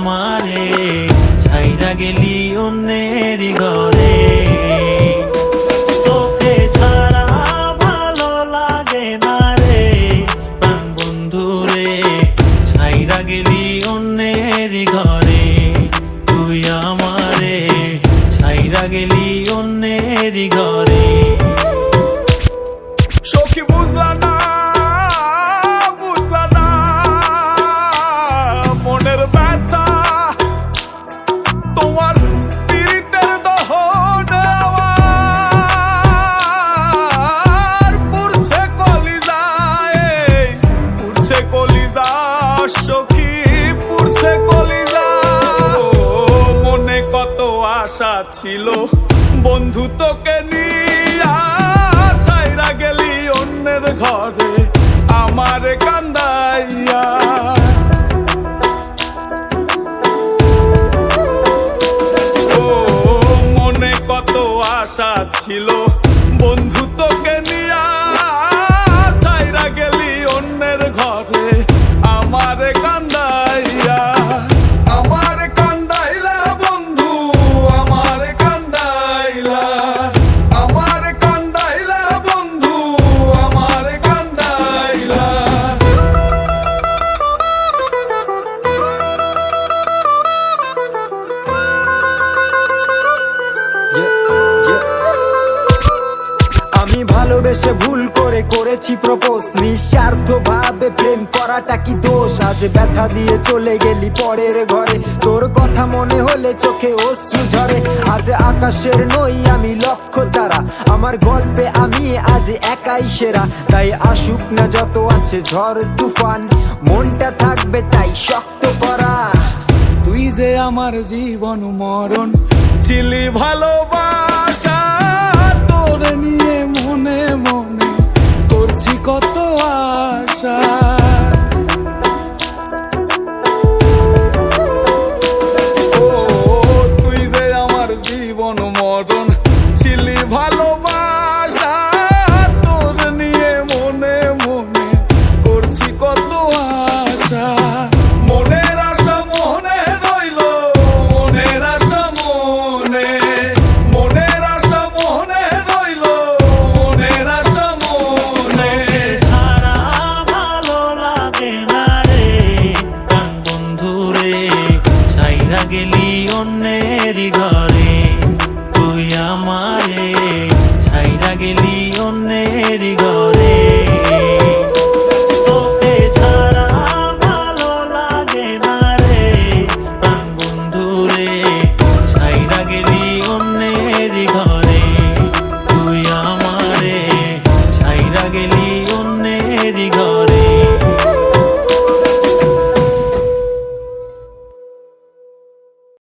আমারে ছাইরা গেলি অন্যের ঘরে। তোকে ছাড়া ভালো লাগে না রে প্রাণ বন্ধু রে, ছাইরা গেলি অন্যের ঘরে। তুই আমারে ছাইরা গেলি অন্যের ঘরে। সখী বুঝলা না, বুঝলা না মনের ব্যথা, তোমার পীড়িতের দহনে আমার পুড়ছে কলিজায়, পুড়ছে কলিজা সখী, পুড়ছে কলিজা। মনে কত আশা ছিল বন্ধু তোকে নিয়া, ছাইরা গেলি অন্যের ঘরে আমার কান্দাইয়া। ও মনে কত আশা ছিল বন্ধু তোকে নিয়া, ছাইরা গেলি অন্যের ঘরে আমার কান্দাইয়া। আমার কান্দাইলা বন্ধু, আমার কান্দাইলা, আমার কান্দাইলা বন্ধু, আমার কান্দাইলা। আমি ভালোবেসে ভুল করে করেছি প্রপোজ, নিঃস্বার্থ ভাবে প্রেম করাটা কি দোষ? আজ ব্যথা দিয়ে চলে গেলি পরের ঘরে, তোর কথা মনে হলে চোখে অশ্রু ঝরে। আজ আকাশের নই আমি লক্ষ্য তারা, আমার গল্পে আমি আজ একাই সেরা। তাই আসুক না যত আছে ঝড় তুফান, মনটা থাকবে তাই শক্ত করা। তুই যে আমার জীবন মরণ ছিলি ভালোবাসা, তোরে নিয়ে মনে মনে করছি কত আশা। ও তুই যে আমার জীবন মরণ ছিলি ভালোবাসা, তোরে নিয়ে মনে মনে করছি কত আশা। মনের আশা মনে রইল, মনের আশা মনে, মনের আশা মনে রইল, মনের আশা মনে। ছাড়া ভালো লাগে না রে প্রাণ বন্ধু রে, ছাইরা গেলি অন্যের ঘরে। তুই আমারে ছাইরা গেলি অন্যের ঘরে।